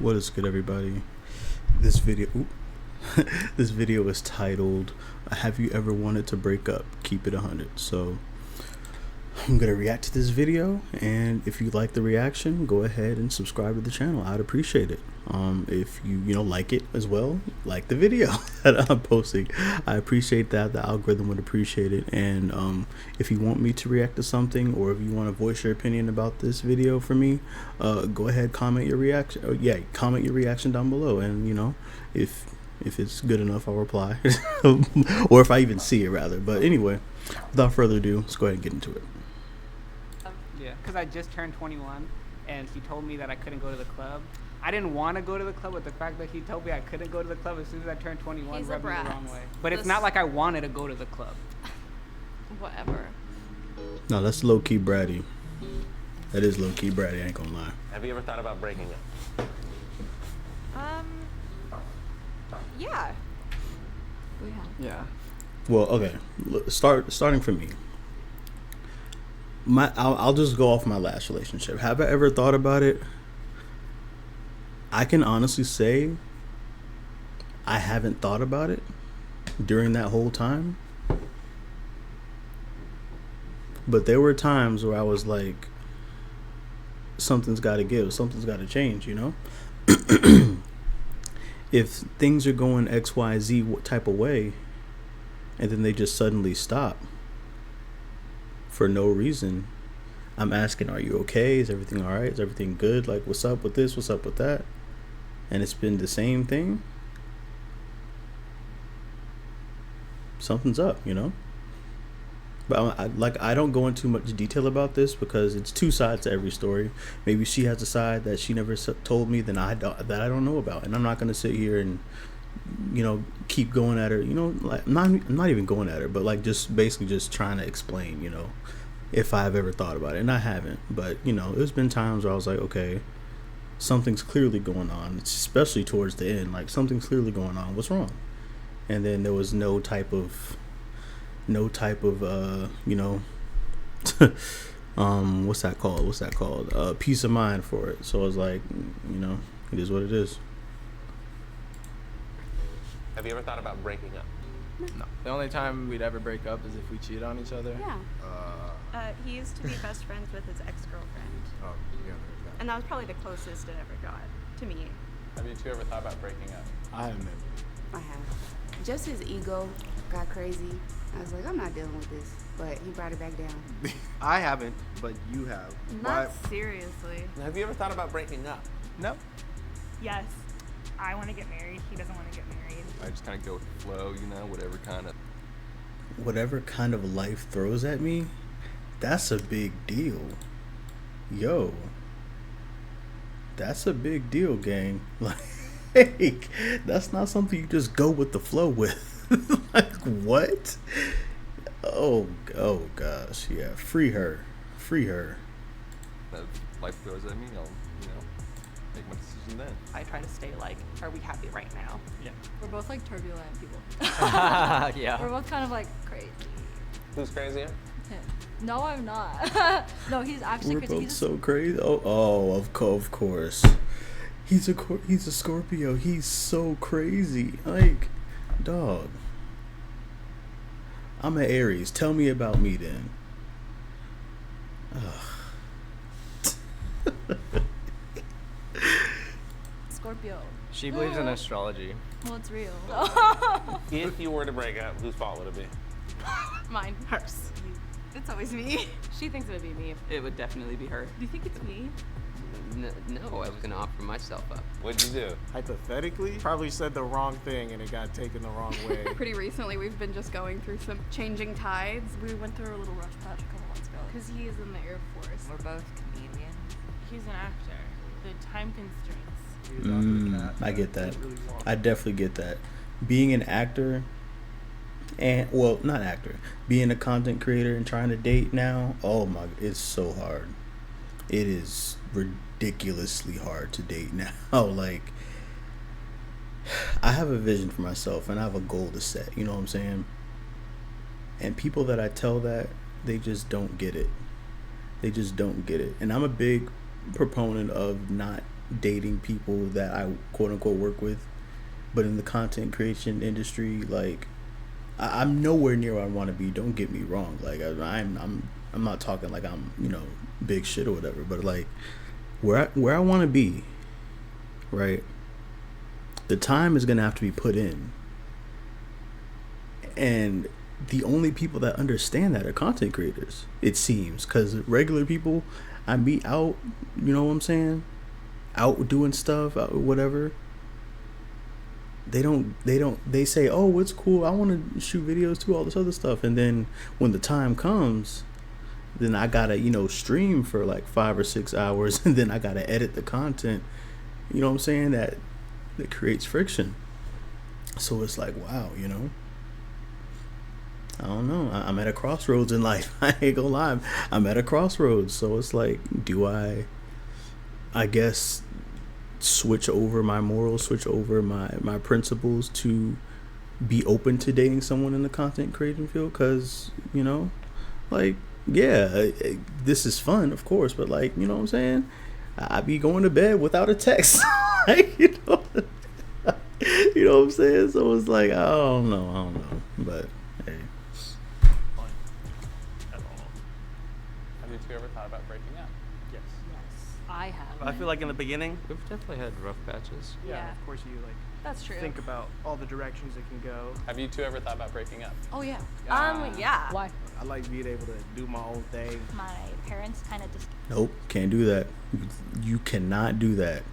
What is good, everybody? This video, this video is titled "Have you ever wanted to break up? Keep it 100." So I'm gonna react to this video, and if you like the reaction, go ahead and subscribe to the channel. I'd appreciate it. If you like it as well, like the video that I'm posting, I appreciate that. The algorithm would appreciate it. And if you want me to react to something, or if you want to voice your opinion about this video for me, go ahead, comment your reaction. Comment your reaction down below, and if it's good enough, I'll reply, or if I even see it, rather. But anyway, without further ado, let's go ahead and get into it. Yeah, because I just turned 21, and he told me that I couldn't go to the club. I didn't want to go to the club, but the fact that he told me I couldn't go to the club as soon as I turned 21 rubbed me the wrong way. But it's not like I wanted to go to the club. Whatever. No, that's low-key bratty. That is low-key bratty, I ain't gonna lie. Have you ever thought about breaking up? Yeah. We have. Yeah. Well, okay, starting from me. I'll just go off my last relationship. Have I ever thought about it? I can honestly say I haven't thought about it during that whole time. But there were times where I was like, something's got to give, something's got to change, If things are going X, Y, Z type of way, and then they just suddenly stop for no reason, I'm asking, are you okay? Is everything all right? Is everything good? Like, what's up with this? What's up with that? And it's been the same thing. Something's up, But I don't go into much detail about this because it's two sides to every story. Maybe she has a side that she never told me that I don't know about, and I'm not gonna sit here and keep going at her. Like I'm not even going at her, but like just basically just trying to explain, if I've ever thought about it, and I haven't. But there's been times where I was like, okay, something's clearly going on, especially towards the end. Like something's clearly going on. What's wrong? And then there was no type of what's that called, peace of mind for it. So I was like, it is what it is. Have you ever thought about breaking up? No. The only time we'd ever break up is if we cheat on each other. Yeah. He used to be best friends with his ex-girlfriend. Oh, yeah, there's that. And that was probably the closest it ever got to me. Have you two ever thought about breaking up? I have never. I have. Just his ego got crazy. I was like, I'm not dealing with this. But he brought it back down. I haven't, but you have. Not seriously. Have you ever thought about breaking up? No. Yes, I want to get married. He doesn't want to get married. I just kind of go with the flow, Whatever kind of life throws at me, that's a big deal. Yo, that's a big deal, gang. Like, that's not something you just go with the flow with. Like, what? Oh gosh, yeah. Free her. If life throws at me, I'll, make my decision then. I try to stay like, are we happy right now? Yeah. We're both like turbulent people. Yeah. We're both kind of like crazy. Who's crazier? Him. No, I'm not. No, he's actually We're crazy. both He's so crazy. Of course. He's a Scorpio. He's so crazy. Like, dog. I'm an Aries. Tell me about me then. Scorpio. She believes in astrology. Well, it's real. If you were to break up, whose fault would it be? Mine. Hers. It's always me. She thinks it would be me. It would definitely be her. Do you think it's me? No, I was gonna offer myself up. What'd you do? Hypothetically, probably said the wrong thing and it got taken the wrong way. Pretty recently, we've been just going through some changing tides. We went through a little rough patch a couple months ago. Because he is in the Air Force. We're both comedians. He's an actor. The time constraints. He was after the cat. I get that. Really long. I definitely get that. Being an actor, not actor, being a content creator and trying to date now, oh my, it's so hard. It is ridiculously hard to date now. Like, I have a vision for myself and I have a goal to set, you know what I'm saying? And people that I tell that, they just don't get it. They just don't get it. And I'm a big proponent of not dating people that I quote unquote work with, but in the content creation industry, like I'm nowhere near where I want to be. Don't get me wrong. Like I'm not talking like I'm, you know, big shit or whatever, but like where I want to be, right? The time is gonna have to be put in, and the only people that understand that are content creators, it seems, because regular people I meet out, you know what I'm saying, out doing stuff, out whatever. They say, oh, it's cool, I want to shoot videos too, all this other stuff, and then when the time comes, then I gotta, you know, stream for like 5 or 6 hours, and then I gotta edit the content, you know what I'm saying, that creates friction. So it's like, wow, you know, I don't know, I'm at a crossroads in life. I ain't gonna lie, I'm at a crossroads. So it's like, do I guess switch over my morals, switch over my principles to be open to dating someone in the content creating field? Because, you know, like, yeah, this is fun, of course, but like, you know what I'm saying, I be going to bed without a text. Like, you know what I'm saying? So it's like, I don't know, but hey. Have you two ever thought about breaking up? Yes. I have. I feel like in the beginning, We've definitely had rough patches. Yeah. of course you like That's true. think about all the directions it can go. Have you two ever thought about breaking up? Oh yeah. Yeah. Why? I like being able to do my own thing. My parents kind of just. Nope, can't do that. You cannot do that.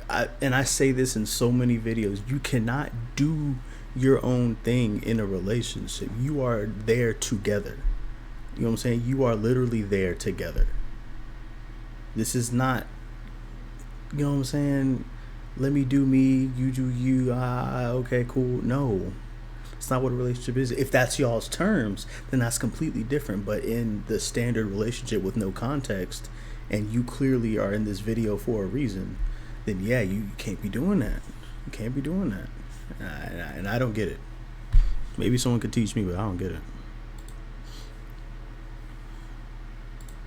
I say this in so many videos. You cannot do your own thing in a relationship. You are there together. You know what I'm saying? You are literally there together. This is not, you know what I'm saying, let me do me, you do you, okay, cool. No, it's not what a relationship is. If that's y'all's terms, then that's completely different. But in the standard relationship with no context, and you clearly are in this video for a reason, then yeah, you can't be doing that. You can't be doing that. And I don't get it. Maybe someone could teach me, but I don't get it.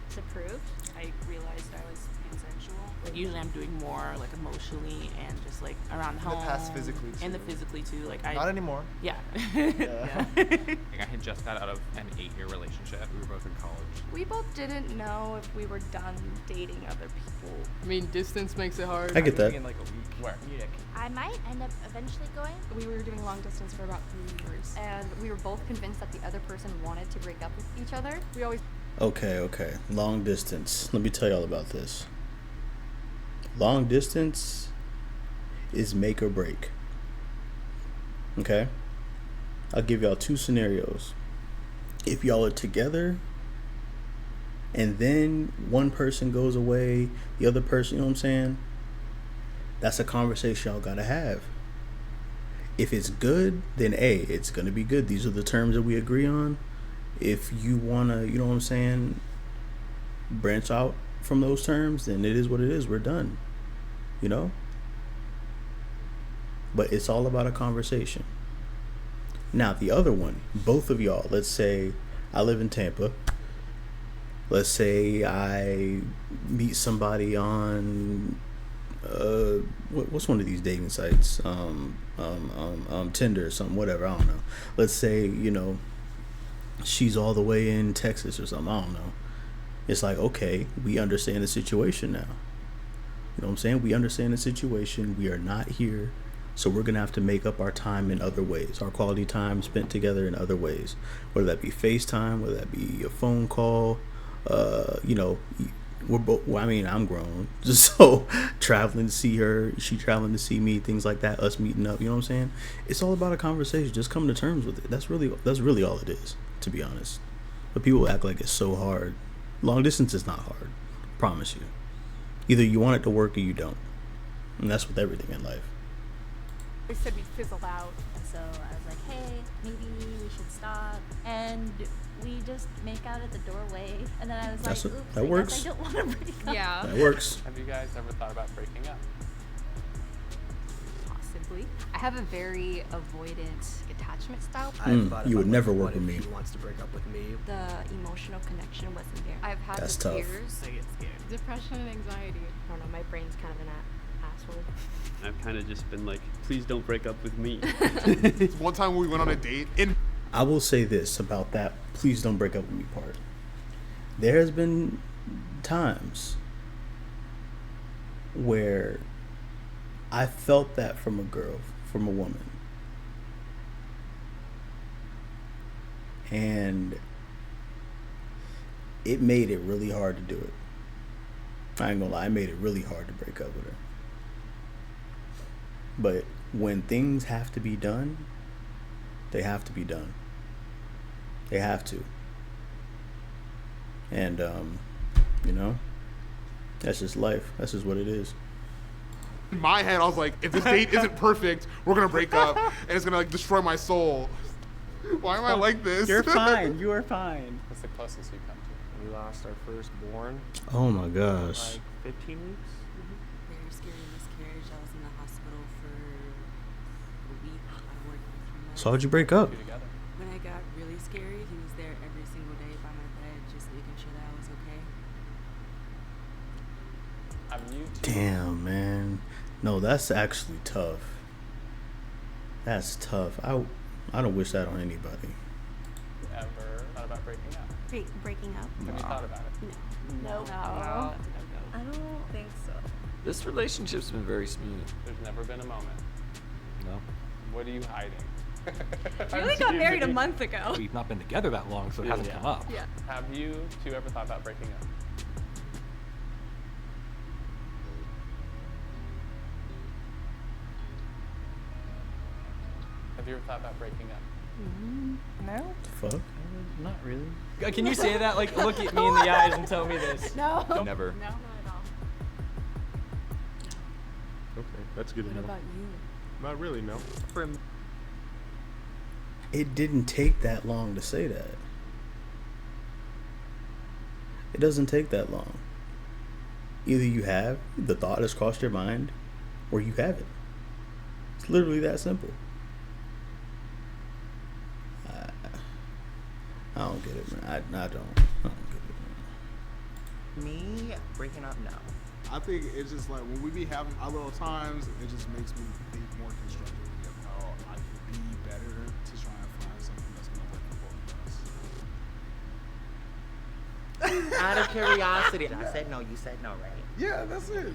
It's approved. I realized I was pansexual. Like usually I'm doing more like emotionally and just like around the home. In the past, physically too. And the physically too. Like Not anymore. Yeah. Yeah. I had just got out of an 8-year relationship. We were both in college. We both didn't know if we were done dating other people. I mean, distance makes it hard. I get that. In like a week. Where? Munich. I might end up eventually going. We were doing long distance for about 3 years, and we were both convinced that the other person wanted to break up with each other. We always. Okay. Long distance. Let me tell y'all about this. Long distance is make or break. Okay? I'll give y'all 2 scenarios. If y'all are together and then one person goes away, the other person, you know what I'm saying? That's a conversation y'all gotta have. If it's good, then A, it's gonna be good. These are the terms that we agree on. If you wanna, you know what I'm saying, branch out from those terms, then it is what it is. We're done. You know? But it's all about a conversation. Now, the other one, both of y'all, let's say I live in Tampa. Let's say I meet somebody on what's one of these dating sites? Tinder or something, whatever, I don't know. Let's say, you know, she's all the way in Texas or something, I don't know. It's like, okay, we understand the situation now. You know what I'm saying? We understand the situation. We are not here. So we're going to have to make up our time in other ways. Our quality time spent together in other ways. Whether that be FaceTime, whether that be a phone call. You know, we're both, well, I mean, I'm grown. So traveling to see her, she traveling to see me, things like that, us meeting up, you know what I'm saying? It's all about a conversation. Just come to terms with it. That's really all it is, to be honest. But people act like it's so hard. Long distance is not hard. Promise you. Either you want it to work or you don't. And that's with everything in life. They said we'd fizzle out, and so I was like, hey, maybe we should stop. And we just make out at the doorway. And then I was like, oops, that works. I don't want to break up. Yeah. That works. Have you guys ever thought about breaking up? Honestly, I have a very avoidant attachment style. You would never work with me. He wants to break up with me. The emotional connection wasn't there. I've had That's the tough. tears. I get scared. Depression and anxiety. I don't know, my brain's kind of an asshole. I've kind of just been like, please don't break up with me. One time we went on a date and I will say this about that please don't break up with me part. There has been times where I felt that from a girl, from a woman. And it made it really hard to do it. I ain't gonna lie, it made it really hard to break up with her. But when things have to be done, they have to be done. They have to. And, you know, that's just life. That's just what it is. in my head I was like, if this date isn't perfect, we're gonna break up and it's gonna like destroy my soul. Why am I like this? You're fine. You are fine. What's the closest you've come to? We lost our firstborn. Oh my gosh. Like 15 weeks. Very scary miscarriage. I was in the hospital for a week. I worked for 3 months. So how'd you break up? When I got really scary, he was there every single day by my bed, just making sure that I was okay. Damn, man. No, that's actually tough. That's tough. I don't wish that on anybody. Ever thought about breaking up? Breaking up? Have you thought about it? No. No. I don't think so. This relationship's been very smooth. There's never been a moment. No. What are you hiding? We only got married a month ago. We've not been together that long, so it hasn't come up. Yeah. Have you two ever thought about breaking up? Have you ever thought about breaking up? No. Fuck. Not really. Can you say that? Like, look at me in the eyes and tell me this. No. Never. No, not at all. Okay, that's good What enough. about you? Not really, no. It didn't take that long to say that. It doesn't take that long. Either you have, the thought has crossed your mind, or you haven't. It's literally that simple. I don't get it, man. I don't get it, man. Me breaking up? No. I think it's just like when we be having our little times, it just makes me think more constructively of how I can be better to try and find something that's gonna work for both of us. Out of curiosity. I said no, you said no, right? Yeah, that's it.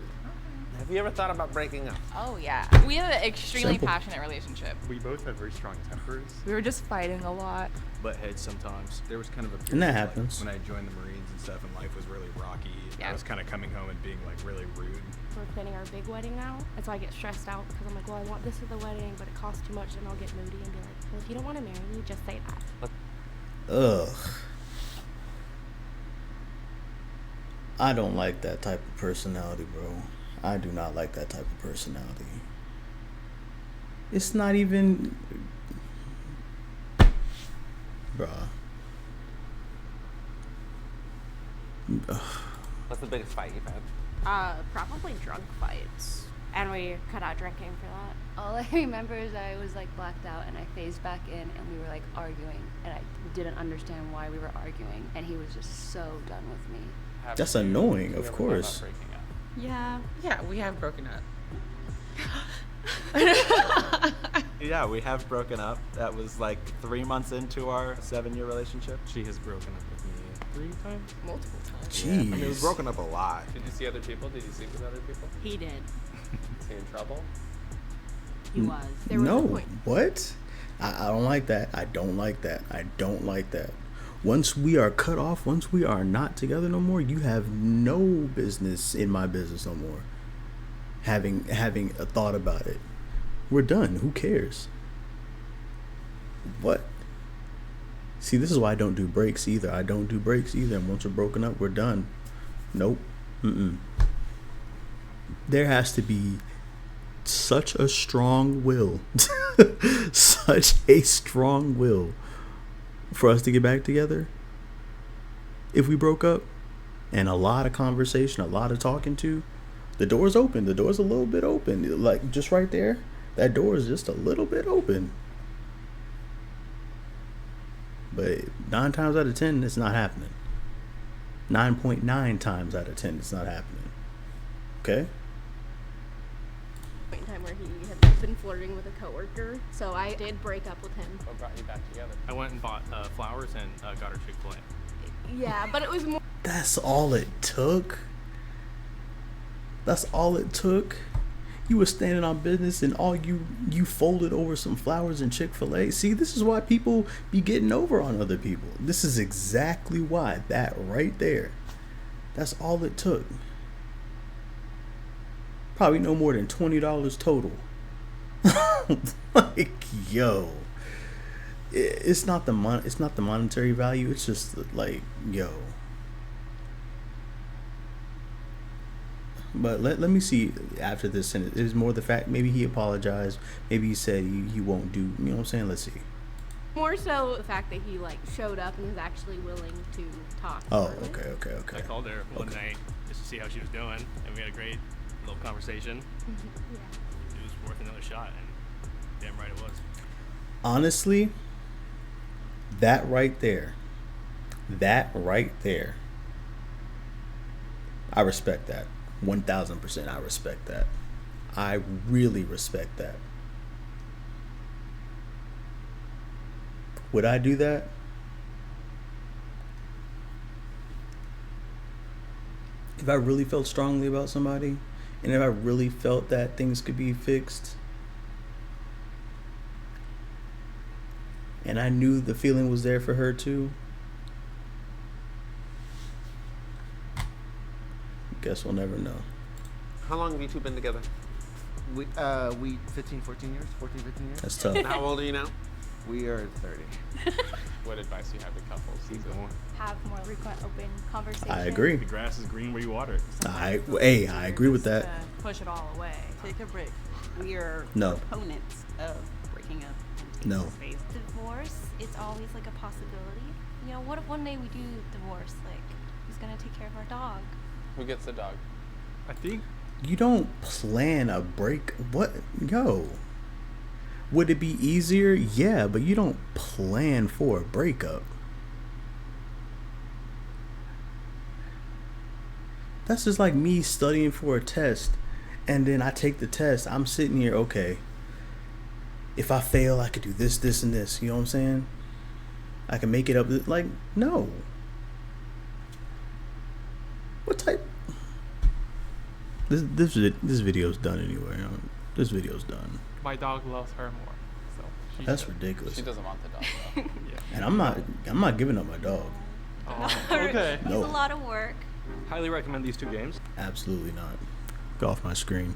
Have you ever thought about breaking up? Oh yeah, we have an extremely Simple. passionate relationship. We both have very strong tempers. We were just fighting a lot. Butt heads sometimes. There was kind of a period And that like, happens. when I joined the Marines and stuff, and life was really rocky. Yeah. I was kind of coming home and being like really rude. We're planning our big wedding now, and so I get stressed out because I'm like, well, I want this at the wedding, but it costs too much, and I'll get moody and be like, well, if you don't want to marry me, just say that. Ugh. I don't like that type of personality, bro. I do not like that type of personality. It's not even... Bruh. Ugh. What's the biggest fight you've had? Probably drunk fights. And we cut out drinking for that. All I remember is I was like blacked out and I phased back in and we were like arguing and I didn't understand why we were arguing and he was just so done with me. That's annoying, of course. Yeah. Yeah, we have broken up. Yeah, we have broken up. That was like 3 months into our 7-year relationship. She has broken up with me 3 times? Multiple times. Jeez. Yeah, I mean, it was broken up a lot. Did you see other people? Did you sleep with other people? He did. Is he in trouble? He was. There was a No. point. What? I don't like that. I don't like that. I don't like that. Once we are cut off, once we are not together no more, you have no business in my business no more. Having a thought about it. We're done. Who cares? What? See, this is why I don't do breaks either. I don't do breaks either. And once we're broken up, we're done. Nope. There has to be such a strong will. Such a strong will for us to get back together. If we broke up, and a lot of conversation, a lot of talking to, the door's open. The door's a little bit open. Like, just right there. That door is just a little bit open. But 9 times out of 10, it's not happening. 9.9 times out of 10, it's not happening. Okay? Point in time where he had been flirting with a coworker, so I did break up with him. What brought you back together? I went and bought flowers and got her Chick-fil-A. Yeah, but it was more. That's all it took. That's all it took. You were standing on business and all you folded over some flowers and Chick-fil-A. See, this is why people be getting over on other people. This is exactly why. That right there. That's all it took. Probably no more than $20 total. Like, yo. It's not the monetary value. It's just like, yo. But let me see after this sentence. It's more the fact maybe he apologized. Maybe he said he won't do. You know what I'm saying? Let's see. More so the fact that he like showed up and was actually willing to talk. Oh, okay. I called her one night just to see how she was doing, and we had a great little conversation. Yeah. It was worth another shot, and damn right it was. Honestly, that right there, I respect that. 1000%. I respect that. I really respect that. Would I do that? If I really felt strongly about somebody, and if I really felt that things could be fixed, and I knew the feeling was there for her too, guess we'll never know. How long have you two been together? We 15, 14 years? 14, 15 years? That's tough. And how old are you now? We are 30. What advice do you have to couples? Have more frequent open conversations. I agree. The grass is green where you water it. I agree with that. Push it all away. Take a break. We are No. proponents of breaking up and taking No. space. Divorce, it's always like a possibility. You know, what if one day we do divorce? Like, who's gonna take care of our dog? Who gets the dog? I think You don't plan a break. What? Yo. Would it be easier? Yeah, but you don't plan for a breakup. That's just like me studying for a test, and then I take the test. I'm sitting here, okay. If I fail, I could do this, this, and this. You know what I'm saying? I can make it up. Like, no. What type? This video's done anyway. This video's done. My dog loves her more. So That's ridiculous. She doesn't want the dog though. Yeah. And I'm not giving up my dog. Oh, okay. It's a lot of work. Highly recommend these 2 games. Absolutely not. Go off my screen.